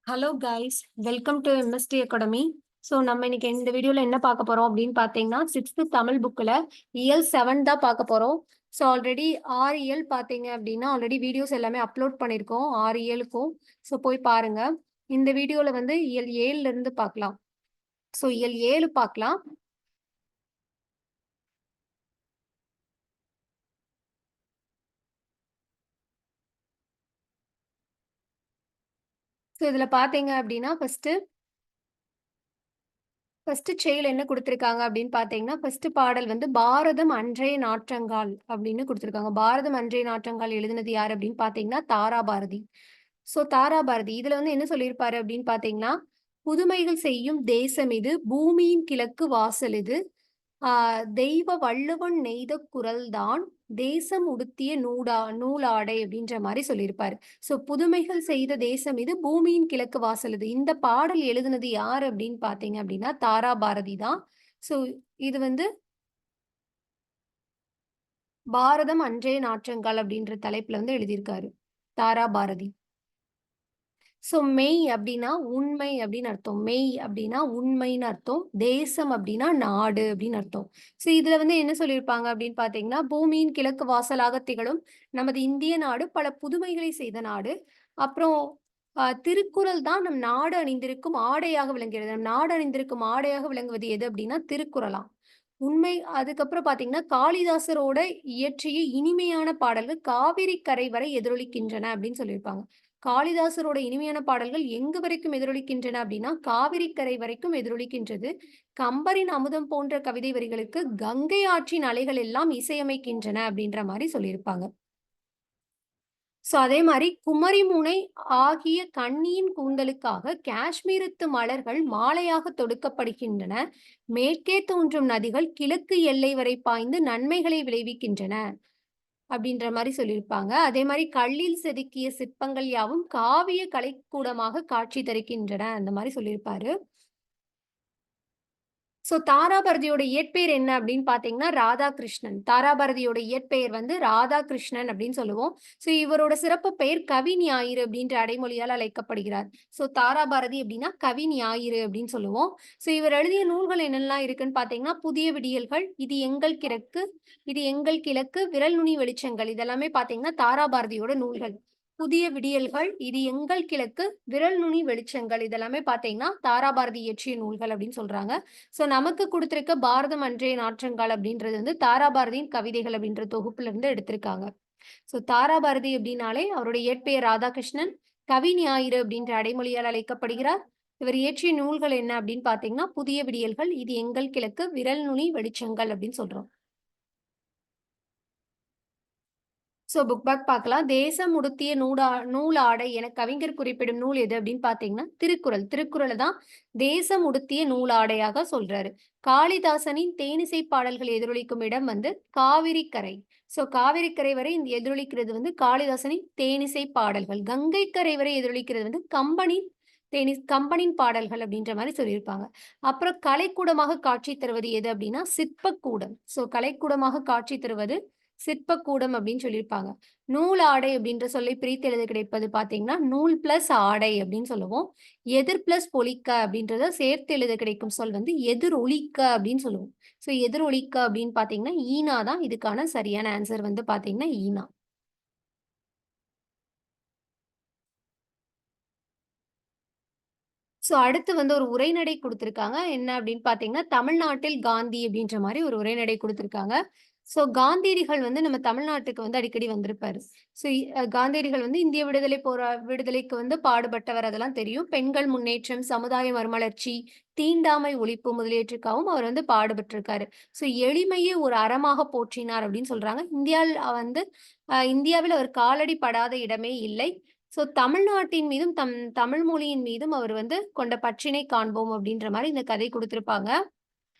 Hello guys, welcome to MST academy. So நம்ம இன்னைக்கு இந்த வீடியோவில் என்ன பார்க்க போகிறோம் அப்படின்னு பார்த்தீங்கன்னா, சிக்ஸ்த்து தமிழ் புக்கில் இயல் 7 தான் பார்க்க போகிறோம். ஸோ ஆல்ரெடி 6 இயல் பார்த்தீங்க அப்படின்னா ஆல்ரெடி வீடியோஸ் எல்லாமே அப்லோட் பண்ணியிருக்கோம் 6 இயலுக்கும். ஸோ போய் பாருங்க. இந்த வீடியோவில் வந்து இயல் 7லேருந்து பார்க்கலாம். ஸோ இயல் 7 பார்க்கலாம். ஸோ இதில் பார்த்தீங்க அப்படின்னா ஃபர்ஸ்ட் செயல் என்ன கொடுத்துருக்காங்க அப்படின்னு பார்த்தீங்கன்னா, ஃபர்ஸ்ட் பாடல் வந்து பாரதம் அன்றைய நாற்றங்கால் அப்படின்னு கொடுத்துருக்காங்க. பாரதம் அன்றைய நாற்றங்கால் எழுதினது யார் அப்படின்னு பார்த்தீங்கன்னா தாராபாரதி. ஸோ தாராபாரதி இதுல வந்து என்ன சொல்லியிருப்பாரு அப்படின்னு பார்த்தீங்கன்னா, புதுமைகள் செய்யும் தேசம் இது, பூமியின் கிழக்கு வாசல் இது, தெய்வ வள்ளுவன் நெய்த குரல்தான், தேசம் உடுத்திய நூலாடை அப்படின்ற மாதிரி சொல்லியிருப்பாரு. ஸோ புதுமைகள் செய்த தேசம் இது, பூமியின் கிழக்கு வாசல் இது. இந்த பாடல் எழுதுனது யார் அப்படின்னு பார்த்தீங்க அப்படின்னா தாராபாரதி தான். ஸோ இது வந்து பாரதம் அன்றைய நாற்றங்கால் அப்படின்ற தலைப்புல வந்து எழுதியிருக்காரு தாராபாரதி. ஸோ மெய் அப்படின்னா உண்மை அப்படின்னு அர்த்தம். மெய் அப்படின்னா உண்மைன்னு அர்த்தம். தேசம் அப்படின்னா நாடு அப்படின்னு அர்த்தம். ஸோ இதுல வந்து என்ன சொல்லியிருப்பாங்க அப்படின்னு பார்த்தீங்கன்னா, பூமியின் கிழக்கு வாசலாக திகழும் நமது இந்திய நாடு பல புதுமைகளை செய்த நாடு. அப்புறம் திருக்குறள் தான் நம் நாடு அணிந்திருக்கும் ஆடையாக விளங்குகிறது. நம் நாடு அணிந்திருக்கும் ஆடையாக விளங்குவது எது அப்படின்னா திருக்குறளாம். உண்மை. அதுக்கப்புறம் பார்த்தீங்கன்னா, காளிதாசரோட இயற்றிய இனிமையான பாடல்கள் காவிரி கரை வரை எதிரொலிக்கின்றன அப்படின்னு சொல்லியிருப்பாங்க. காளிதாசரோட இனிமையான பாடல்கள் எங்கு வரைக்கும் எதிரொலிக்கின்றன அப்படின்னா காவிரி கரை வரைக்கும் எதிரொலிக்கின்றது. கம்பரின் அமுதம் போன்ற கவிதை வரிகளுக்கு கங்கை ஆற்றின் அலைகள் எல்லாம் இசையமைக்கின்றன அப்படின்ற மாதிரி சொல்லியிருப்பாங்க. ஸோ அதே மாதிரி குமரி முனை ஆகிய கண்ணியின் கூந்தலுக்காக காஷ்மீரத்து மலர்கள் மாலையாக தொடுக்கப்படுகின்றன. மேற்கே தோன்றும் நதிகள் கிழக்கு எல்லை வரை பாய்ந்து நன்மைகளை விளைவிக்கின்றன அப்படின்ற மாதிரி சொல்லியிருப்பாங்க. அதே மாதிரி கல்லில் செதுக்கிய சிற்பங்கள் யாவும் காவிய கலைக்கூடமாக காட்சி தருகின்றன அந்த மாதிரி சொல்லியிருப்பாரு. ஸோ தாராபாரதியோட இயற்பெயர் என்ன அப்படின்னு பார்த்தீங்கன்னா ராதாகிருஷ்ணன். தாராபாரதியோட இயற்பெயர் வந்து ராதாகிருஷ்ணன் அப்படின்னு சொல்லுவோம். ஸோ இவரோட சிறப்பு பெயர் கவி ஞாயிறு அப்படின்ற அடைமொழியால் அழைக்கப்படுகிறார். ஸோ தாராபாரதி அப்படின்னா கவி ஞாயிறு அப்படின்னு சொல்லுவோம். ஸோ இவர் எழுதிய நூல்கள் என்னெல்லாம் இருக்குன்னு பார்த்தீங்கன்னா, புதிய விடியல்கள், இது எங்கள் கிழக்கு, விரல் நுனி வெளிச்சங்கள், இதெல்லாமே பார்த்தீங்கன்னா தாராபாரதியோட நூல்கள். புதிய விடியல்கள், இது எங்கள் கிழக்கு, விரல் நுனி வெளிச்சங்கள், இதெல்லாமே பார்த்தீங்கன்னா தாராபாரதி இயற்றிய நூல்கள் அப்படின்னு சொல்றாங்க. ஸோ நமக்கு கொடுத்திருக்க பாரதம் அன்றைய நாற்றங்கால் அப்படின்றது வந்து தாராபாரதியின் கவிதைகள் அப்படின்ற தொகுப்புல இருந்து எடுத்திருக்காங்க. ஸோ தாராபாரதி அப்படின்னாலே அவருடைய இயற்பெயர் ராதாகிருஷ்ணன், கவி ஞாயிறு அப்படின்ற அடைமொழியால் அழைக்கப்படுகிறார். இவர் இயற்றிய நூல்கள் என்ன அப்படின்னு பார்த்தீங்கன்னா, புதிய விடியல்கள், இது எங்கள் கிழக்கு, விரல் நுனி வெளிச்சங்கள் அப்படின்னு சொல்றோம். ஸோ புக் பேக் பார்க்கலாம். தேசம் உடுத்திய நூலாடை என கவிஞர் குறிப்பிடும் நூல் எது அப்படின்னு பார்த்தீங்கன்னா திருக்குறள். திருக்குறளை தான் தேசம் உடுத்திய நூலாடையாக சொல்றாரு. காளிதாசனின் தேனிசை பாடல்கள் எதிரொலிக்கும் இடம் வந்து காவிரி கரை. ஸோ காவிரி கரை வரை இந்த எதிரொலிக்கிறது வந்து காளிதாசனின் தேனிசை பாடல்கள். கங்கை கரை வரை எதிரொலிக்கிறது வந்து கம்பனின் பாடல்கள் அப்படின்ற மாதிரி சொல்லியிருப்பாங்க. அப்புறம் கலைக்கூடமாக காட்சி தருவது எது அப்படின்னா சிற்பக்கூடம். ஸோ கலைக்கூடமாக காட்சி தருவது சிற்பக்கூடம் அப்படின்னு சொல்லியிருப்பாங்க. நூல் ஆடை அப்படின்ற சொல்லை பிரித்து எழுத கிடைப்பது பார்த்தீங்கன்னா, நூல் பிளஸ் ஆடை அப்படின்னு சொல்லுவோம். எதிர் பிளஸ் பொலிக்க அப்படின்றத சேர்த்து எழுத கிடைக்கும் சொல் வந்து எதிரொலிக்க அப்படின்னு சொல்லுவோம். ஸோ எதிரொலிக்க அப்படின்னு பார்த்தீங்கன்னா, ஈனா தான் இதுக்கான சரியான ஆன்சர் வந்து பார்த்தீங்கன்னா ஈனா. ஸோ அடுத்து வந்து ஒரு உரைநடை குடுத்திருக்காங்க. என்ன அப்படின்னு பார்த்தீங்கன்னா, தமிழ்நாட்டில் காந்தி அப்படின்ற மாரி ஒரு உரைநடை குடுத்திருக்காங்க. ஸோ காந்தியடிகள் வந்து நம்ம தமிழ்நாட்டுக்கு வந்து அடிக்கடி வந்திருப்பாரு. ஸோ காந்தியடிகள் வந்து இந்திய விடுதலைக்கு வந்து பாடுபட்டவர் அதெல்லாம் தெரியும். பெண்கள் முன்னேற்றம், சமுதாய மறுமலர்ச்சி, தீண்டாமை ஒழிப்பு முதலியவற்றுக்காகவும் அவர் வந்து பாடுபட்டிருக்காரு. ஸோ எளிமையே ஒரு அறமாக போற்றினார் அப்படின்னு சொல்றாங்க. இந்தியாவில் அவர் காலடி படாத இடமே இல்லை. ஸோ தமிழ்நாட்டின் மீதும், தமிழ் மொழியின் மீதும் அவர் வந்து கொண்ட பற்றினை காண்போம் அப்படின்ற மாரி இந்த கதை குடுத்திருப்பாங்க.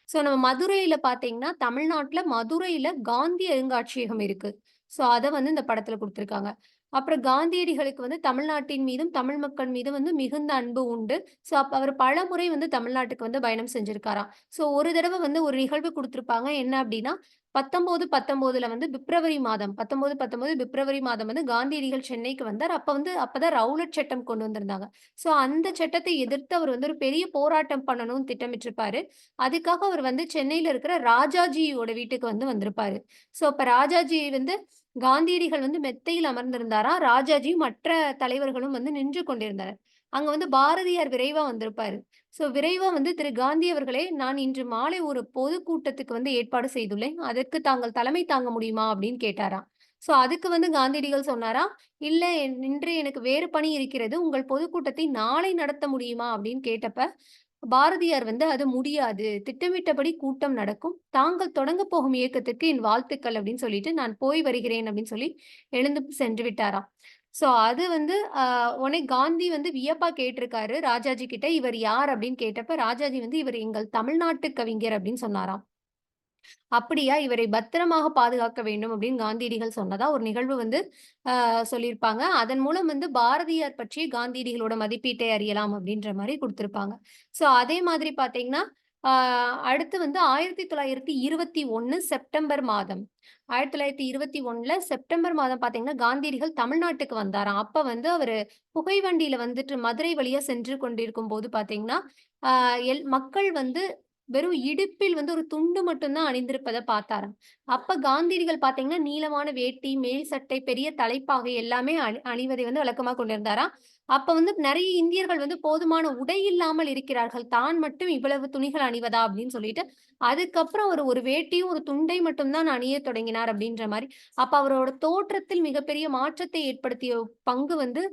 ஸோ நம்ம மதுரையில பார்த்தீங்கன்னா, தமிழ்நாட்டுல மதுரையில காந்தி அருங்காட்சியகம் இருக்கு. ஸோ அத வந்து இந்த படத்துல குடுத்திருக்காங்க. அப்புறம் காந்தியடிகளுக்கு வந்து தமிழ்நாட்டின் மீதும், தமிழ் மக்கள் மீதும் வந்து மிகுந்த அன்பு உண்டு. ஸோ அப்ப அவர் பலமுறை வந்து தமிழ்நாட்டுக்கு வந்து பயணம் செஞ்சிருக்காராம். ஸோ ஒரு தடவ வந்து ஒரு நிகழ்வு குடுத்திருப்பாங்க. என்ன அப்டின்னா, 1919ல வந்து பிப்ரவரி மாதம் 1919 பிப்ரவரி மாதம் வந்து காந்தியடிகள் சென்னைக்கு வந்தார். அப்பதான் ரவுலட் சட்டம் கொண்டு வந்திருந்தாங்க. சோ அந்த சட்டத்தை எதிர்த்து அவர் வந்து ஒரு பெரிய போராட்டம் பண்ணணும்னு திட்டமிட்டிருப்பாரு. அதுக்காக அவர் வந்து சென்னையில இருக்கிற ராஜாஜியோட வீட்டுக்கு வந்து வந்திருப்பாரு. சோ அப்ப ராஜாஜி வந்து காந்தியடிகள் வந்து மெத்தையில் அமர்ந்திருந்தாராம். ராஜாஜியும் மற்ற தலைவர்களும் வந்து நின்று கொண்டிருந்தனர். அங்க வந்து பாரதியார் விரைவா வந்திருப்பாரு. சோ விரைவா வந்து திரு காந்தி அவர்களே, நான் இன்று மாலை ஒரு பொதுக்கூட்டத்துக்கு வந்து ஏற்பாடு செய்துள்ளேன். அதற்கு தாங்கள் தலைமை தாங்க முடியுமா? அப்படின்னு கேட்டாராம். சோ அதுக்கு வந்து காந்தியடிகள் சொன்னாராம், இல்ல இன்று எனக்கு வேறு பணி இருக்கிறது. உங்கள் பொதுக்கூட்டத்தை நாளை நடத்த முடியுமா? அப்படின்னு கேட்டப்ப, பாரதியார் வந்து அது முடியாது. திட்டமிட்டபடி கூட்டம் நடக்கும். தாங்கள் தொடங்கப் போகும் இயக்கத்திற்கு என் வாழ்த்துக்கள் அப்படின்னு சொல்லிட்டு, நான் போய் வருகிறேன் அப்படின்னு சொல்லி எழுந்து சென்று விட்டாராம். சோ அது வந்து உடனே காந்தி வந்து வியப்பா கேட்டிருக்காரு ராஜாஜி கிட்ட, "இவர் யார்?" அப்படின்னு கேட்டப்ப, ராஜாஜி வந்து, "இவர் எங்கள் தமிழ்நாட்டு கவிஞர்" அப்படின்னு சொன்னாராம். "அப்படியா? இவரை பத்திரமாக பாதுகாக்க வேண்டும்" அப்படின்னு காந்தியடிகள் சொன்னதா ஒரு நிகழ்வு வந்து சொல்லியிருப்பாங்க. அதன் மூலம் வந்து பாரதியார் பற்றி காந்தியடிகளோட மதிப்பீட்டை அறியலாம் அப்படின்ற மாரி குடுத்திருப்பாங்க. சோ அதே மாதிரி பார்த்தீங்கன்னா, ஆ அடுத்து வந்து 1921 செப்டம்பர் மாதம். 1921ல செப்டம்பர் மாதம் பார்த்தீங்கன்னா, காந்தியடிகள் தமிழ்நாட்டுக்கு வந்தாராம். அப்ப வந்து அவரு புகைவண்டியில வந்துட்டு மதுரை வழியா சென்று கொண்டிருக்கும்போது பார்த்தீங்கன்னா, ஆ மக்கள் வந்து வெறும் இடுப்பில் வந்து ஒரு துண்டு மட்டும் தான் அணிந்திருப்பத பார்த்தாராம். அப்ப காந்தியடிகள் பார்த்தீங்கன்னா, நீளமான வேட்டி, மேல் சட்டை, பெரிய தலைப்பாகை எல்லாமே அணிவதை வந்து வழக்கமா கொண்டிருந்தாராம். அப்ப வந்து நெறைய இந்தியர்கள் வந்து போதுமான உடை இல்லாமல் இருக்கிறார்கள். தான் மட்டும் இவ்வளவு துணிகள் அணிவதா? அப்படின்னு சொல்லிட்டு, அதுக்கப்புறம் அவரு ஒரு வேட்டியும், ஒரு துண்டை மட்டும் தான் அணியத் தொடங்கினார் அப்படின்ற மாரி. அப்ப அவரோட தோற்றத்தில் மிகப்பெரிய மாற்றத்தை ஏற்படுத்திய பங்கு வந்து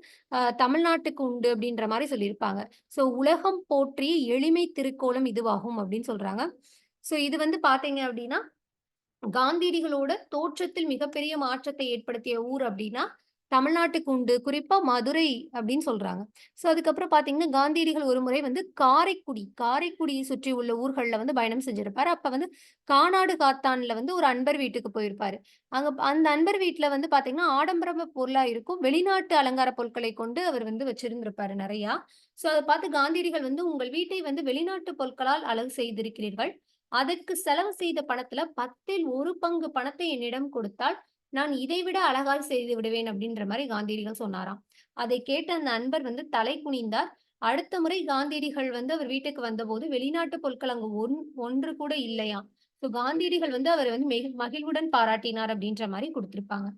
தமிழ்நாட்டுக்கு உண்டு அப்படின்ற மாரி சொல்லியிருப்பாங்க. சோ உலகம் போற்றிய எளிமை திருக்கோலம் இதுவாகும் அப்படின்னு சொல்றாங்க. சோ இது வந்து பார்த்தீங்க அப்படின்னா காந்தியடிகளோட தோற்றத்தில் மிகப்பெரிய மாற்றத்தை ஏற்படுத்திய ஊர் அப்டின்னா, தமிழ்நாட்டுக்கு உண்டு. குறிப்பா மதுரை அப்டின்னு சொல்றாங்க. சோ அதுக்கப்புறம் பார்த்தீங்கன்னா, காந்தியடிகள் ஒரு முறை வந்து காரைக்குடிய சுற்றி உள்ள ஊர்கள்ல வந்து பயணம் செஞ்சிருப்பாரு. அப்ப வந்து கானாடு காத்தான்ல வந்து ஒரு அன்பர் வீட்டுக்கு போயிருப்பாரு. அந்த அன்பர் வீட்ல வந்து பார்த்தீங்கன்னா, ஆடம்பர பொருளா இருக்கும். வெளிநாட்டு அலங்கார பொருட்களை கொண்டு அவர் வந்து வச்சிருந்திருப்பாரு நெறையா. சோ அத பார்த்து காந்தியடிகள் வந்து, "உங்கள் வீட்டை வந்து வெளிநாட்டு பொருட்களால் அழகு செய்திருக்கிறீர்கள். அதற்கு செலவு செய்த பணத்துல 10ல் 1 பங்கு பணத்தை என்னிடம் கொடுத்தால், நான் இதைவிட அழகாய் செய்து விடுவேன் அப்படின்ற மாரி காந்தியடிகள் சொன்னாராம். அதை கேட்ட அந்த நண்பர் வந்து தலை குனிந்தார். அடுத்த முறை காந்தியடிகள் வந்து அவர் வீட்டுக்கு வந்தபோது, வெளிநாட்டு பொருட்கள் அங்கு ஒன்று கூட இல்லையாம். ஸோ காந்தியடிகள் வந்து அவர வந்து மகிழ்வுடன் பாராட்டினார் அப்படின்ற மாரி குடுத்திருப்பாங்க.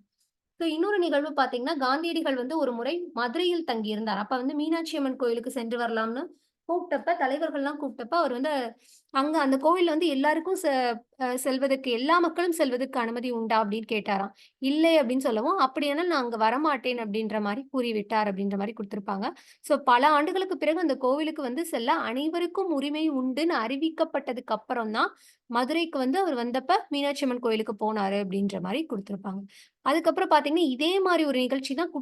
ஸோ இன்னொரு நிகழ்வு பார்த்தீங்கன்னா, காந்தியடிகள் வந்து ஒரு முறை மதுரையில் தங்கியிருந்தார். அப்ப வந்து மீனாட்சி அம்மன் கோயிலுக்கு சென்று வரலாம்னு கூப்ட்டப்ப, தலைவர்கள்லாம் கூப்ட்டப்ப, அவர் வந்து அங்க அந்த கோவில்ல வந்து எல்லாருக்கும் செல்வதற்கு எல்லா மக்களும் செல்வதற்கு அனுமதி உண்டா? அப்படின்னு கேட்டாராம். இல்லை அப்படின்னு சொல்லவும், அப்படியானால் நான் அங்க வரமாட்டேன் அப்படின்ற மாரி கூறிவிட்டார் அப்படின்ற மாரி குடுத்திருப்பாங்க. ஸோ பல ஆண்டுகளுக்கு பிறகு அந்த கோவிலுக்கு வந்து செல்ல அனைவருக்கும் உரிமை உண்டுன்னு அறிவிக்கப்பட்டதுக்கு அப்புறம் தான், மதுரைக்கு வந்து அவர் வந்தப்ப மீனாட்சி அம்மன் கோயிலுக்கு போனாரு அப்படின்ற மாரி குடுத்திருப்பாங்க. அதுக்கப்புறம் பார்த்தீங்கன்னா, இதே மாரி ஒரு நிகழ்ச்சி தான்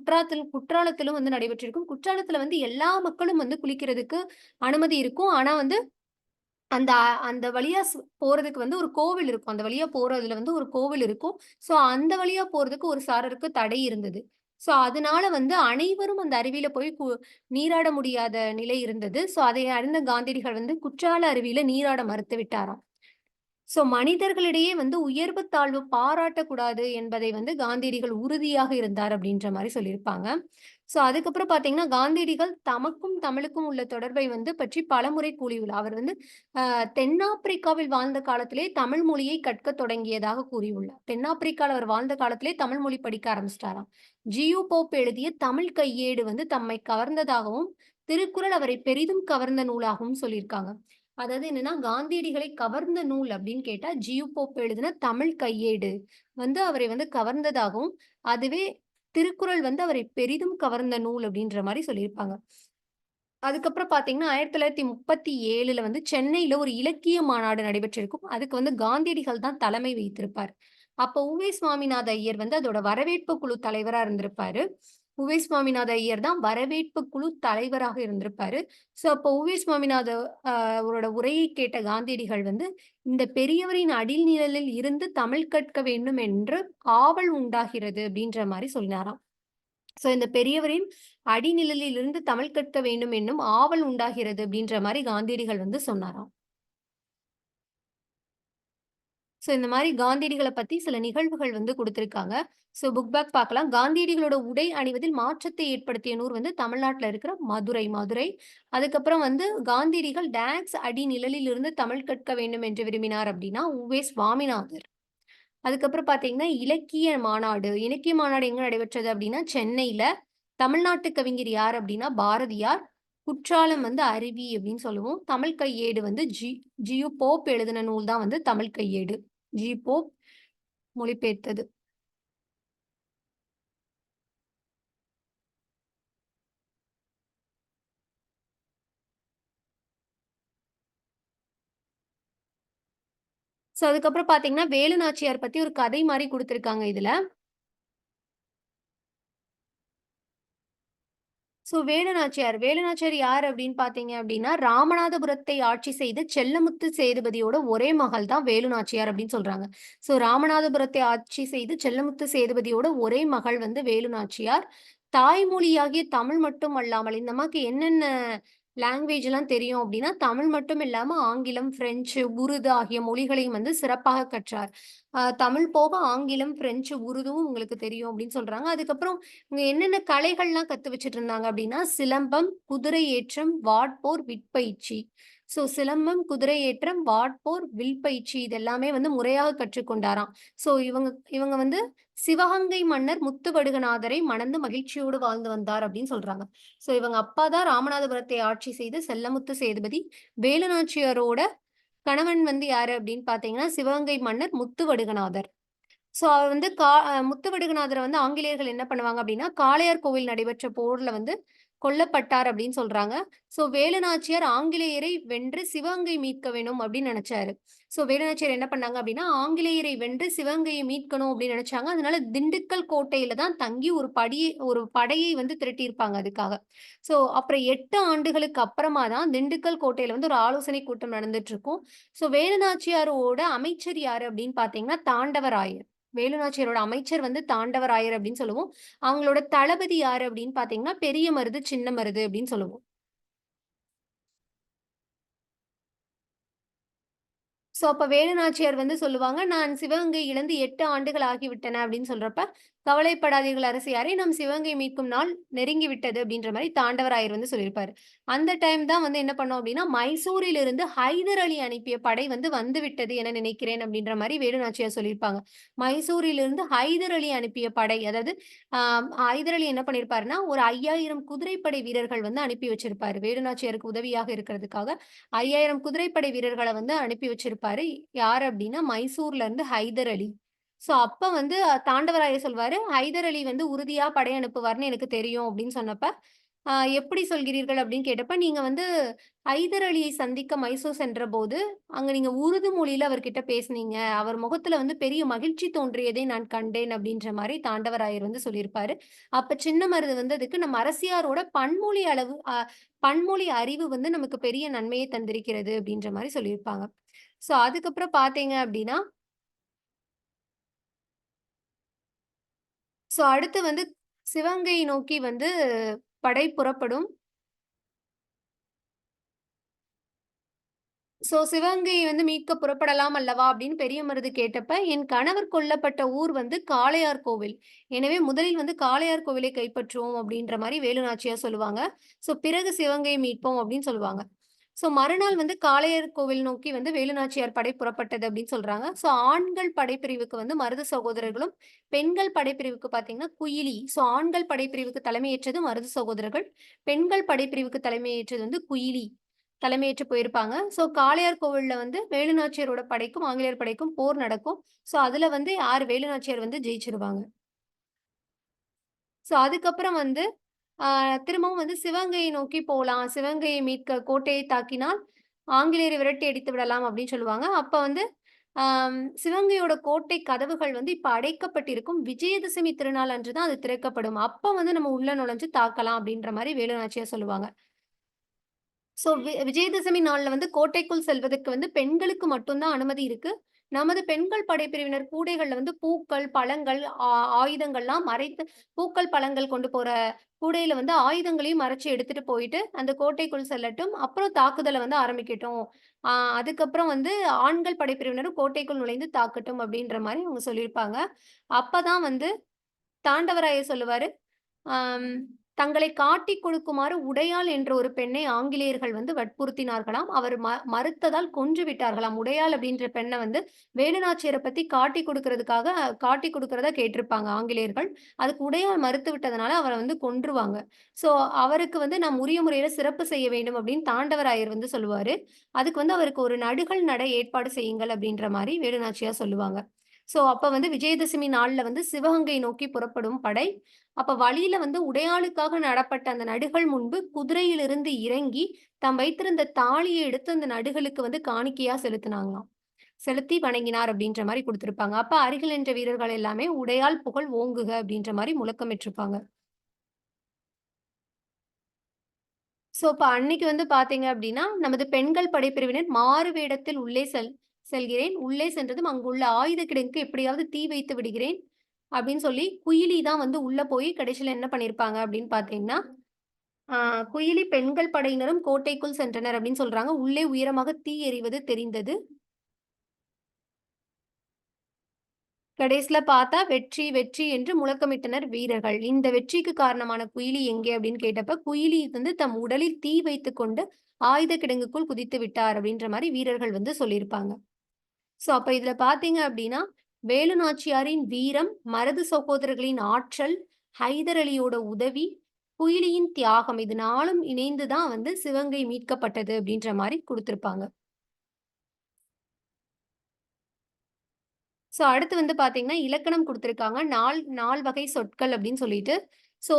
குற்றாலத்திலும் வந்து நடைபெற்றிருக்கும். குற்றாலத்தில வந்து எல்லா மக்களும் வந்து குளிக்கிறதுக்கு அனுமதி இருக்கும். ஆனா வந்து அந்த அந்த வழியா போறதுக்கு வந்து ஒரு கோவில் இருக்கும். அந்த வழியா போறதுல வந்து ஒரு கோவில் இருக்கும். ஸோ அந்த வழியா போறதுக்கு ஒரு சாரருக்கு தடை இருந்தது. ஸோ அதனால வந்து அனைவரும் அந்த அருவியில போய் நீராட முடியாத நிலை இருந்தது. ஸோ அதை அறிந்த காந்தியடிகள் வந்து குற்றால அருவியில நீராட மறுத்து விட்டாராம். சோ மனிதர்களிடையே வந்து உயர்வு, தாழ்வு பாராட்டக்கூடாது என்பதை வந்து காந்தியடிகள் உறுதியாக இருந்தார் அப்படின்ற மாரி சொல்லியிருப்பாங்க. சோ அதுக்கப்புறம் பார்த்தீங்கன்னா, காந்தியடிகள் தமக்கும் தமிழுக்கும் உள்ள தொடர்பை வந்து பற்றி பலமுறை கூறியுள்ளார். அவர் வந்து தென்னாப்பிரிக்காவில் வாழ்ந்த காலத்திலே தமிழ் மொழியை கற்கத் தொடங்கியதாக கூறியுள்ளார். தென்னாப்பிரிக்கால அவர் வாழ்ந்த காலத்திலே தமிழ் மொழி படிக்க ஆரம்பிச்சுட்டாராம். ஜியு போப் எழுதிய தமிழ் கையேடு வந்து தம்மை கவர்ந்ததாகவும், திருக்குறள் அவரை பெரிதும் கவர்ந்த நூலாகவும் சொல்லியிருக்காங்க. அதாவது என்னன்னா, காந்தியடிகளை கவர்ந்த நூல் அப்படின்னு கேட்டா, ஜியு போப் எழுதின தமிழ் கையேடு வந்து அவரை வந்து கவர்ந்ததாகவும், அதுவே திருக்குறள் வந்து அவரை பெரிதும் கவர்ந்த நூல் அப்படின்ற மாரி சொல்லியிருப்பாங்க. அதுக்கப்புறம் பார்த்தீங்கன்னா, 1937ல வந்து சென்னையில ஒரு இலக்கிய மாநாடு நடைபெற்றிருக்கும். அதுக்கு வந்து காந்தியடிகள் தான் தலைமை வைத்திருப்பார். அப்போ உவே சாமிநாத ஐயர் வந்து அதோட வரவேற்பு குழு தலைவரா இருந்திருப்பாரு. உவே சுவாமிநாத ஐயர் தான் வரவேற்பு குழு தலைவராக இருந்திருப்பாரு. ஸோ அப்போ உவே சுவாமிநாத அவரோட உரையை கேட்ட காந்தியடிகள் வந்து, "இந்த பெரியவரின் அடிநிழலில் இருந்து தமிழ் கற்க வேண்டும் என்று ஆவல் உண்டாகிறது" அப்படின்ற மாரி சொன்னாராம். ஸோ இந்த பெரியவரின் அடிநிழலில் இருந்து தமிழ் கற்க வேண்டும் என்னும் ஆவல் உண்டாகிறது அப்படின்ற மாரி காந்தியடிகள் வந்து சொன்னாராம். ஸோ இந்த மாரி காந்தியடிகள பத்தி சில நிகழ்வுகள் வந்து குடுத்திருக்காங்க. ஸோ புக் பேக் பார்க்கலாம். காந்தியடிகளோட உடை அணிவதில் மாற்றத்தை ஏற்படுத்திய நூர் வந்து தமிழ்நாட்டுல இருக்கிற மதுரை. அதுக்கப்புறம் வந்து காந்தியடிகள் டாக்ஸ் அடி நிழலில் இருந்து தமிழ் கற்க வேண்டும் என்று விரும்பினார் அப்டின்னா, உவே சுவாமிநாதர். அதுக்கப்புறம் பார்த்தீங்கன்னா, இலக்கிய மாநாடு எங்க நடைபெற்றது அப்டின்னா, சென்னையில. தமிழ்நாட்டு கவிஞர் யார் அப்டின்னா, பாரதியார். குற்றாலம் வந்து அருவி அப்டின்னு சொல்லுவோம். தமிழ் கையேடு வந்து ஜியு போப் எழுதின நூல் தான் வந்து தமிழ் கையேடு. போப் மொழிபெயர்த்தது. ஸோ அதுக்கப்புறம் பார்த்தீங்கன்னா, வேலு நாச்சியார் பத்தி ஒரு கதை மாரி குடுத்திருக்காங்க இதுல. வேலு நாச்சியார் யார் அப்படின்னு பார்த்தீங்க அப்படின்னா, ராமநாதபுரத்தை ஆட்சி செய்த செல்லமுத்து சேதுபதியோட ஒரே மகள் தான் வேலு நாச்சியார் அப்படின்னு சொல்றாங்க. ராமநாதபுரத்தை ஆட்சி செய்து செல்லமுத்து சேதுபதியோட ஒரே மகள் வந்து வேலு நாச்சியார். தாய்மொழியாகிய தமிழ் மட்டும் அல்லாமல், இந்த அம்மாக்கு என்னென்ன லாங்குவேஜ்லாம் தெரியும் அப்படின்னா, தமிழ் மட்டும் இல்லாம ஆங்கிலம், பிரெஞ்சு, உருது ஆகிய மொழிகளையும் வந்து சிறப்பாக கற்றார். தமிழ் போக ஆங்கிலம், பிரெஞ்சு, உருதுவும் உங்களுக்கு தெரியும் அப்படின்னு சொல்றாங்க. அதுக்கப்புறம் இவங்க என்னென்ன கலைகள்லாம் கத்து வச்சுட்டு இருந்தாங்க அப்படின்னா, சிலம்பம், குதிரை ஏற்றம், வாட்போர், விற்பயிற்சி. சிலம்பம், குதிரை ஏற்றம், வாட்போர், வில்பயிற்சி இது எல்லாமே வந்து முறையாக கற்றுக்கொண்டாராம். இவங்க இவங்க வந்து சிவகங்கை மன்னர் முத்துவடுகநாதரை மணந்து மகிழ்ச்சியோடு வாழ்ந்து வந்தார் அப்படின்னு சொல்றாங்க. இவங்க அப்பா தான் ராமநாதபுரத்தை ஆட்சி செய்த செல்லமுத்து சேதுபதி. வேலு நாச்சியாரோட கணவன் வந்து யாரு அப்படின்னு பார்த்தீங்கன்னா, சிவகங்கை மன்னர் முத்துவடுகநாதர். அவர் வந்து முத்துவடுகநாதர வந்து ஆங்கிலேயர்கள் என்ன பண்ணுவாங்க அப்டின்னா, காளையார் கோவில் நடைபெற்ற போர்ல வந்து கொல்லப்பட்டார் அப்டின்னு சொல்றாங்க. வேலு நாச்சியார் ஆங்கிலேயரை வென்று சிவகங்கை மீட்க வேணும் அப்டின்னு நெனச்சாரு. வேலு நாச்சியார் என்ன பண்ணாங்க அப்டின்னா, ஆங்கிலேயரை வென்று சிவகங்கையை மீட்கணும் அப்டின்னு நெனச்சாங்க. அதனால திண்டுக்கல் கோட்டையில தான் தங்கி ஒரு படையை வந்து திரட்டியிருப்பாங்க அதுக்காக. அப்புறம் 8 ஆண்டுகளுக்கு அப்புறமா தான் திண்டுக்கல் கோட்டையில வந்து ஒரு ஆலோசனை கூட்டம் நடந்துட்டுருக்கும். வேலு நாச்சியாரோட அமைச்சர் யாரு அப்டின்னு பார்த்தீங்கன்னா, தாண்டவராயர். வேலு நாச்சியாரோட அமைச்சர் வந்து தாண்டவராயர் அப்படின்னு சொல்லுவோம். அவங்களோட தளபதி யாரு அப்படின்னு பார்த்தீங்கன்னா, பெரிய மருது, சின்ன மருது அப்படின்னு சொல்லுவோம். அப்ப வேலு நாச்சியார் வந்து சொல்லுவாங்க, "நான் சிவகங்கை இழந்து 8 ஆண்டுகள் ஆகிவிட்டன" அப்படின்னு சொல்றப்ப, "கவலைப்படாதீர்கள் அரசியாரே, நம் சிவகங்கை மீட்கும் நாள் நெருங்கி விட்டது" அப்படின்ற மாரி தாண்டவராயர் வந்து சொல்லியிருப்பாரு. அந்த டைம் தான் வந்து என்ன பண்ணோம் அப்படின்னா, மைசூரிலிருந்து ஹைதர் அலி அனுப்பிய படை வந்து வந்துவிட்டது என நினைக்கிறேன் அப்படின்ற மாரி வேலு நாச்சியார் சொல்லியிருப்பாங்க. மைசூரிலிருந்து ஹைதர் அலி அனுப்பிய படை, அதாவது ஆ ஹைதர் அலி என்ன பண்ணியிருப்பாருன்னா, ஒரு 5000 குதிரைப்படை வீரர்கள் வந்து அனுப்பி வச்சிருப்பாரு. வேலு நாச்சியாருக்கு உதவியாக இருக்கிறதுக்காக 5000 குதிரைப்படை வீரர்கள வந்து அனுப்பி வச்சிருப்பாரு. யாரு அப்டின்னா, மைசூர்ல இருந்து ஹைதர் அலி. அப்ப வந்து தாண்டவராயர் சொல்வாரு, "ஹைதர் அலி வந்து உறுதியா படை அனுப்புவார்ன்னு எனக்கு தெரியும்" அப்டின்னு சொன்னப்ப, "எப்படி சொல்கிறீர்கள்?" அப்டின்னு கேட்டப்ப, "நீங்க வந்து ஹைதர் அலியை சந்திக்க மைசூர் சென்றபோது, அங்க நீங்க உருது மொழியில அவர்கிட்ட பேசுனீங்க. அவர் முகத்துல வந்து பெரிய மகிழ்ச்சி தோன்றியதை நான் கண்டேன்" அப்டின்ற மாரி தாண்டவராயர் வந்து சொல்லியிருப்பாரு. அப்ப சின்ன மருது வந்து அதுக்கு நம்ம அரசியாரோட பன்மொழி அறிவு வந்து நமக்கு பெரிய நன்மையை தந்திருக்கிறது அப்படின்ற மாரி சொல்லியிருப்பாங்க. அதுக்கப்புறம் பார்த்தீங்க அப்படின்னா, அடுத்து வந்து சிவகங்கை நோக்கி வந்து படை புறப்படும். சிவகங்கையை வந்து மீட்க புறப்படலாம் அல்லவா? அப்படின்னு பெரிய மருது கேட்டப்ப, என் கணவர் கொல்லப்பட்ட ஊர் வந்து காளையார் கோவில். எனவே முதலில் வந்து காளையார் கோவிலை கைப்பற்றுவோம் அப்படின்ற மாரி வேலு நாச்சியார் சொல்லுவாங்க. பிறகு சிவகங்கையை மீட்போம் அப்படின்னு சொல்லுவாங்க. மறுநாள் வந்து காளையர் கோவில் நோக்கி வந்து வேலு நாச்சியார் படை புறப்பட்டது அப்படின்னு சொல்றாங்க. ஆண்கள் படைப்பிரிவுக்கு வந்து மருது சகோதரர்களும், பெண்கள் படைப்பிரிவுக்கு பார்த்தீங்கன்னா குயிலி. ஆண்கள் படைப்பிரிவுக்கு தலைமையேற்றது மருது சகோதரர்கள். பெண்கள் படைப்பிரிவுக்கு தலைமையேற்றது வந்து குயிலி. தலைமையேற்று போயிருப்பாங்க. காளையார் கோவில்ல வந்து வேலு நாச்சியாரோட படைக்கும், ஆங்கிலேயர் படைக்கும் போர் நடக்கும். அதுல வந்து யாரு வேலு நாச்சியார் வந்து ஜெயிச்சுருவாங்க. அதுக்கப்புறம் வந்து ஆ திரும்பவும் வந்து சிவகங்கையை நோக்கி போலாம். சிவகங்கையை மீட்க கோட்டையை தாக்கினால் ஆங்கிலேயரை விரட்டி அடித்து விடலாம் அப்படின்னு சொல்லுவாங்க. அப்ப வந்து சிவகங்கையோட கோட்டை கதவுகள் வந்து இப்ப அடைக்கப்பட்டிருக்கும். விஜயதசமி திருநாள் அன்று தான் அது திறக்கப்படும். அப்ப வந்து நம்ம உள்ள நுழைஞ்சு தாக்கலாம் அப்படின்ற மாரி வேலு நாச்சியார் சொல்லுவாங்க. விஜயதசமி நாள்ல வந்து கோட்டைக்குள் செல்வதற்கு வந்து பெண்களுக்கு மட்டும் தான் அனுமதி இருக்கு. நமது பெண்கள் படைப்பிரிவினர் கூடைகள்ல வந்து பூக்கள், பழங்கள், ஆயுதங்கள்லாம் மறைத்து பூக்கள், பழங்கள் கொண்டு போற கூடையில வந்து ஆயுதங்களையும் மறைச்சு எடுத்துட்டு போயிட்டு, அந்த கோட்டைக்குள் செல்லட்டும். அப்புறம் தாக்குதல வந்து ஆரம்பிக்கட்டும். ஆ அதுக்கப்புறம் வந்து ஆண்கள் படைப்பிரிவினரும் கோட்டைக்குள் நுழைந்து தாக்கட்டும் அப்படின்ற மாரி அவங்க சொல்லியிருப்பாங்க. அப்பதான் வந்து தாண்டவராயர் சொல்லுவாரு, ஆம் தங்களை காட்டிக் கொடுக்குமாறு உடையாள் என்ற ஒரு பெண்ணை ஆங்கிலேயர்கள் வந்து வற்புறுத்தினார்களாம். அவர் மறுத்ததால் கொன்று விட்டார்களாம். உடையாள் அப்படின்ற பெண்ண வந்து வேலுநாச்சியார பத்தி காட்டிக் குடுக்கிறதா கேட்டிருப்பாங்க ஆங்கிலேயர்கள். அதுக்கு உடையாள் மறுத்து விட்டதனால அவர வந்து கொன்றுவாங்க. ஸோ அவருக்கு வந்து நாம் உரிய முறையில சிறப்பு செய்ய வேண்டும் அப்படின்னு தாண்டவராயர் வந்து சொல்லுவாரு. அதுக்கு வந்து அவருக்கு ஒரு நடுகல் நடை ஏற்பாடு செய்யுங்கள் அப்படின்ற மாரி வேலுநாச்சியார் சொல்லுவாங்க. ஸோ அப்ப வந்து விஜயதசமி நாள்ல வந்து சிவகங்கை நோக்கி புறப்படும் படை. அப்ப வழியில வந்து உடையாளுக்காக நடப்பட்ட அந்த நடுகள் முன்பு குதிரையிலிருந்து இறங்கி, தாம் வைத்திருந்த தாலிய எடுத்து அந்த நடுகளுக்கு வந்து காணிக்கையா செலுத்துனாங்களாம். செலுத்தி வணங்கினார் அப்படின்ற மாரி குடுத்திருப்பாங்க. அப்ப அருகில் நின்ற வீரர்கள் எல்லாமே "உடையாள் புகழ் ஓங்குக" அப்படின்ற மாரி முழக்கமிட்டிருப்பாங்க. ஸோ, இப்ப அன்னைக்கு வந்து பார்த்தீங்க அப்படின்னா, நமது பெண்கள் படைப்பிரிவினர் மாறு வேடத்தில் உள்ளே செல்கிறேன். உள்ளே சென்றதும் அங்குள்ள ஆயுத கிடங்குக்கு எப்படியாவது தீ வைத்து விடுகிறேன். அப்படின்னு சொல்லி குயிலி தான் வந்து உள்ள போய் கடைசியில என்ன பண்ணியிருப்பாங்க அப்படின்னு பார்த்தீங்கன்னா, ஆ குயிலி பெண்கள் படையினரும் கோட்டைக்குள் சென்றனர் அப்படின்னு சொல்றாங்க. உள்ளே உயரமாக தீ எரிவது தெரிந்தது. கடைசில பார்த்தா வெற்றி, வெற்றி என்று முழக்கமிட்டனர் வீரர்கள். இந்த வெற்றிக்கு காரணமான குயிலி எங்கே அப்படின்னு கேட்டப்ப, குயிலி வந்து தம் உடலில் தீ வைத்துக் கொண்டு ஆயுத கிடங்குக்குள் குதித்து விட்டார் அப்படின்ற மாரி வீரர்கள் வந்து சொல்லியிருப்பாங்க. ஸோ அப்ப இதுல பார்த்தீங்க அப்படின்னா, வேலு நாச்சியாரின் வீரம், மருது சகோதரர்களின் ஆற்றல், ஹைதர் அலியோட உதவி, குயிலியின் தியாகம் இது 4ம் இணைந்து தான் வந்து சிவகங்கை மீட்கப்பட்டது அப்படின்ற மாரி குடுத்திருப்பாங்க. ஸோ அடுத்து வந்து பார்த்தீங்கன்னா, இலக்கணம் குடுத்திருக்காங்க. நால் வகை சொற்கள் அப்படின்னு சொல்லிட்டு. ஸோ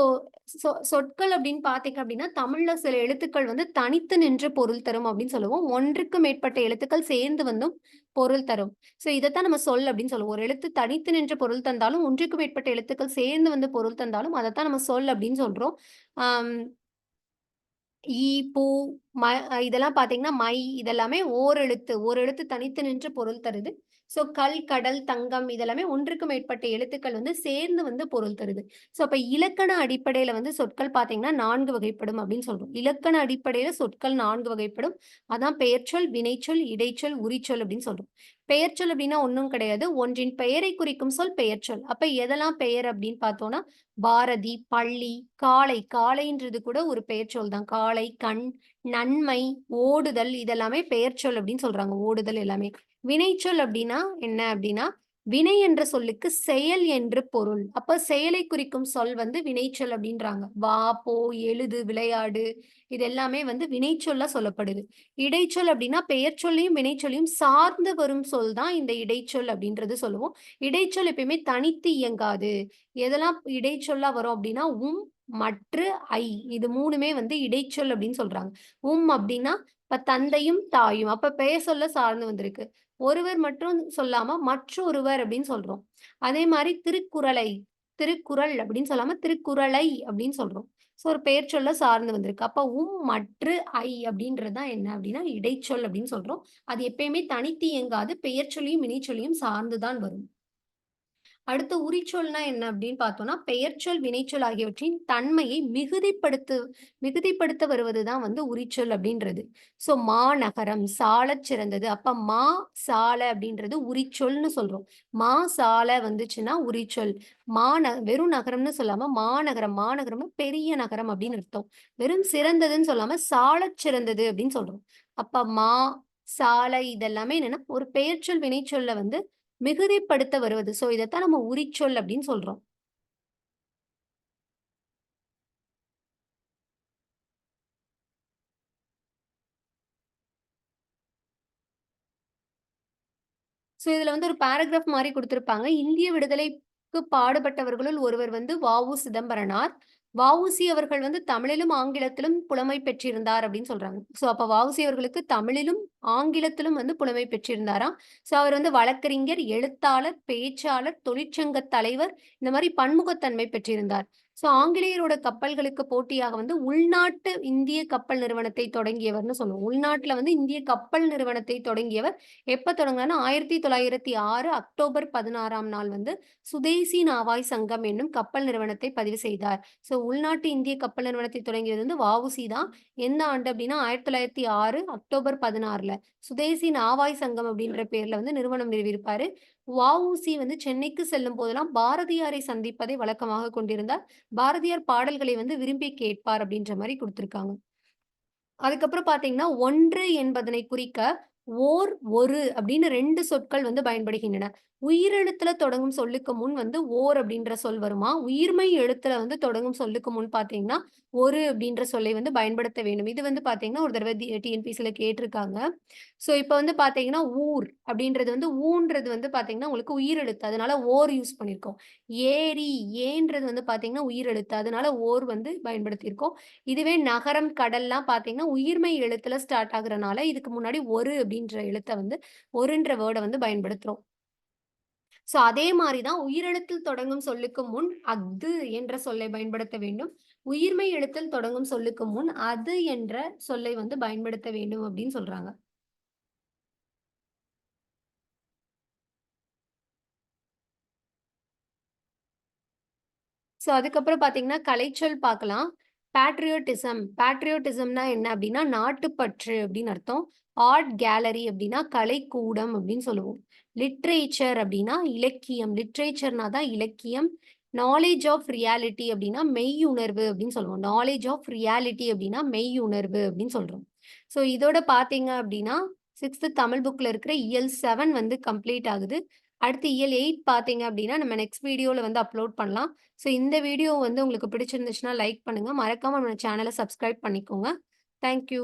சொற்கள் அப்படின்னு பார்த்தீங்க அப்படின்னா, தமிழ்ல சில எழுத்துக்கள் வந்து தனித்து நின்று பொருள் தரும் அப்படின்னு சொல்லுவோம். ஒன்றுக்கு மேற்பட்ட எழுத்துக்கள் சேர்ந்து வந்தும் பொருள் தரும். ஸோ இதத்தான் நம்ம சொல் அப்படின்னு சொல்லுவோம். ஒரு எழுத்து தனித்து நின்று பொருள் தந்தாலும், ஒன்றுக்கு மேற்பட்ட எழுத்துக்கள் சேர்ந்து வந்து பொருள் தந்தாலும், அதத்தான் நம்ம சொல் அப்படின்னு சொல்றோம். ஆம். ஈ, பூ, ம இதெல்லாம் பார்த்தீங்கன்னா, இதெல்லாமே ஓரெழுத்து. ஓரெழுத்து தனித்து நின்று பொருள் தருது. ஸோ கல், கடல், தங்கம் இதெல்லாமே ஒன்றுக்கு மேற்பட்ட எழுத்துக்கள் வந்து சேர்ந்து வந்து பொருள் தருது. ஸோ அப்ப இலக்கண அடிப்படையில வந்து சொற்கள் பார்த்தீங்கன்னா 4 வகைப்படும் அப்படின்னு சொல்றோம். இலக்கண அடிப்படையில சொற்கள் 4 வகைப்படும். அதான் பெயர்ச்சொல், வினைச்சொல், இடைச்சொல், உரிச்சொல் அப்படின்னு சொல்றோம். பெயர்ச்சொல் அப்படின்னா ஒண்ணும் கிடையாது. ஒன்றின் பெயரை குறிக்கும் சொல் பெயர்ச்சொல். அப்ப எதெல்லாம் பெயர் அப்படின்னு பார்த்தோம்னா, பாரதி, பள்ளி, காளை. காளைன்றது கூட ஒரு பெயர்ச்சொல் தான். காளை, கண், நன்மை, ஓடுதல் இதெல்லாமே பெயர்ச்சொல் அப்படின்னு சொல்றாங்க. ஓடுதல் எல்லாமே. வினைச்சொல் அப்படின்னா என்ன அப்படின்னா, வினை என்ற சொல்லுக்கு செயல் என்று பொருள். அப்ப செயலை குறிக்கும் சொல் வந்து வினைச்சொல் அப்படின்றாங்க. வா, போ, எழுது, விளையாடு இது எல்லாமே வந்து வினைச்சொல்லா சொல்லப்படுது. இடைச்சொல் அப்படின்னா பெயர்ச்சொல்லையும், வினைச்சொல்லையும் சார்ந்து வரும் சொல் தான் இந்த இடைச்சொல் அப்படின்றது சொல்லுவோம். இடைச்சொல் எப்பயுமே தனித்து இயங்காது. எதெல்லாம் இடைச்சொல்லா வரும் அப்டின்னா, மற்று, ஐ இது 3மே வந்து இடைச்சொல் அப்டின்னு சொல்றாங்க. அப்டின்னா, இப்ப தந்தையும், தாயும். அப்ப பெயர் சொல்ல சார்ந்து வந்திருக்கு. ஒருவர் மட்டும் சொல்லாம மற்றொருவர் அப்டின்னு சொல்றோம். அதே மாரி திருக்குறள் அப்டின்னு சொல்லாம திருக்குறளை அப்டின்னு சொல்றோம். ஸோ ஒரு பெயர் சொல்ல சார்ந்து வந்திருக்கு. அப்ப மற்று, ஐ அப்டின்றது தான் என்ன அப்டின்னா, இடைச்சொல் அப்டின்னு சொல்றோம். அது எப்பயுமே தனித்து இயங்காது. பெயர் சொல்லையும், வினைச்சொல்லையும் சார்ந்து தான் வரும். அடுத்து உரிச்சொல்னா என்ன அப்படின்னு பார்த்தோம்னா, பெயர்ச்சொல், வினைச்சொல் ஆகியவற்றின் தன்மையை மிகுதிப்படுத்த வருவதுதான் வந்து உரிச்சொல் அப்படின்றது. ஸோ மாநகரம், சாலச் சிறந்தது. அப்ப சால அப்படின்றது உரிச்சொல்னு சொல்றோம். சால வந்துச்சுன்னா உரிச்சொல். வெறும் நகரம்னு சொல்லாம மாநகரம். மாநகரம்னா பெரிய நகரம் அப்படின்னு அர்த்தம். வெறும் சிறந்ததுன்னு சொல்லாம சாலச் சிறந்தது அப்படின்னு சொல்றோம். அப்ப சாலை இதெல்லாமே என்னன்னா, ஒரு பெயர்ச்சொல், வினைச்சொல்ல வந்து மிகுதிப்படுத்த வருவது. ஸோ இதத்தான் நம்ம உரிச்சொல் அப்படின்னு சொல்றோம். ஸோ இதுல வந்து ஒரு பேராகிராஃப் மாரி குடுத்திருப்பாங்க. இந்திய விடுதலைக்கு பாடுபட்டவர்களுள் ஒருவர் வந்து வ.உ. சிதம்பரனார். வ.உ.சி. அவர்கள் வந்து தமிழிலும், ஆங்கிலத்திலும் புலமை பெற்றிருந்தார் அப்படின்னு சொல்றாங்க. ஸோ அப்ப வ.உ.சி. அவர்களுக்கு தமிழிலும், ஆங்கிலத்திலும் வந்து புலமை பெற்றிருந்தாராம். ஸோ அவர் வந்து வழக்கறிஞர், எழுத்தாளர், பேச்சாளர், தொழிற்சங்க தலைவர் இந்த மாரி பன்முகத்தன்மை பெற்றிருந்தார். சோ ஆங்கிலேயரோட கப்பல்களுக்கு போட்டியாக வந்து உள்நாட்டு இந்திய கப்பல் நிறுவனத்தை தொடங்கியவர்னு சொல்லுவோம். உள்நாட்டுல வந்து இந்திய கப்பல் நிறுவனத்தை தொடங்கியவர் எப்ப தொடங்குனார்னா 1906 அக்டோபர் 16ஆம் நாள் வந்து சுதேசி நாவாய் சங்கம் என்னும் கப்பல் நிறுவனத்தை பதிவு செய்தார். சோ உள்நாட்டு இந்திய கப்பல் நிறுவனத்தை தொடங்கியது வந்து வ.உ.சி தான். எந்த ஆண்டு அப்டின்னா 1906 அக்டோபர் 16ல சுதேசி நாவாய் சங்கம் அப்டின்ற பேர்ல வந்து நிறுவனம் நிறுவியிருப்பாரு. வ.உ.சி வந்து சென்னைக்கு செல்லும் போதெல்லாம் பாரதியாரை சந்திப்பதை வழக்கமாக கொண்டிருந்தார். பாரதியார் பாடல்களை வந்து விரும்பி கேட்பார் அப்படின்ற மாரி குடுத்திருக்காங்க. அதுக்கப்புறம் பார்த்தீங்கன்னா, 1 என்பதனை குறிக்க ஓர், ஒரு அப்படின்னு 2 சொற்கள் வந்து பயன்படுகின்றன. உயிரெழுத்துல தொடங்கும் சொல்லுக்கு முன் வந்து ஓர் அப்படின்ற சொல் வருமாம். உயிர்மெய் எழுத்துல வந்து தொடங்கும் சொல்லுக்கு முன் பார்த்தீங்கன்னா, ஒரு அப்படின்ற சொல்லை வந்து பயன்படுத்த வேண்டும். இது வந்து பார்த்தீங்கன்னா, ஒரு தடவ டிஎன்பிஎஸ்சில கேட்டிருக்காங்க. ஸோ இப்ப வந்து பார்த்தீங்கன்னா, ஊர் அப்படின்றது வந்து ஊன்றது வந்து பார்த்தீங்கன்னா, உங்களுக்கு உயிரெழுத்து. அதனால ஓர் யூஸ் பண்ணியிருக்கோம். ஏரி, ஏன்றது வந்து பார்த்தீங்கன்னா, உயிரெழுத்து. அதனால ஓர் வந்து பயன்படுத்தியிருக்கோம். இதுவே நகரம், கடல்லாம் பார்த்தீங்கன்னா, உயிர்மெய் எழுத்துல ஸ்டார்ட் ஆகுறனால, இதுக்கு முன்னாடி ஒரு அப்படின்ற எழுத்த வந்து ஒருன்ற வேர்ட வந்து பயன்படுத்துறோம். ஸோ அதே மாரி தான் உயிரெழுத்தில் தொடங்கும் சொல்லுக்கு முன் அஃது என்ற சொல்லை பயன்படுத்த வேண்டும். உயிர்மெய் எழுத்தில் தொடங்கும் சொல்லுக்கு முன் அது என்ற சொல்லை வந்து பயன்படுத்த வேண்டும் அப்படின்னு சொல்றாங்க. ஸோ அதுக்கப்புறம் பார்த்தீங்கன்னா, கலைச்சொல் பார்க்கலாம். பேட்ரியோட்டிசம்னா என்ன அப்டின்னா, நாட்டுப்பற்று அப்டின்னு அர்த்தம். ஆர்ட் கேலரி அப்டின்னா, கலைக்கூடம் அப்டின்னு சொல்லுவோம். லிட்ரேச்சர் அப்டின்னா, இலக்கியம். லிட்ரேச்சர்னா தான் இலக்கியம். நாலேட்ஜ் ஆஃப் ரியாலிட்டி அப்டின்னா, மெய்யுணர்வு அப்டின்னு சொல்லுவோம். நாலேட்ஜ் ஆஃப் ரியாலிட்டி அப்டின்னா, மெய்யுணர்வு அப்டின்னு சொல்றோம். ஸோ இதோட பார்த்தீங்க அப்டின்னா, 6த் தமிழ் புக்ல இருக்கிற இயல் 7 வந்து கம்ப்ளீட் ஆகுது. அடுத்து இயல் 8 பார்த்தீங்க அப்டின்னா, நம்ம நெக்ஸ்ட் வீடியோல வந்து அப்லோட் பண்ணலாம். ஸோ இந்த வீடியோ வந்து உங்களுக்கு பிடிச்சிருந்துச்சுன்னா லைக் பண்ணுங்க. மறக்காம நம்ம சேனல சப்ஸ்கிரைப் பண்ணிக்கோங்க. Thank you.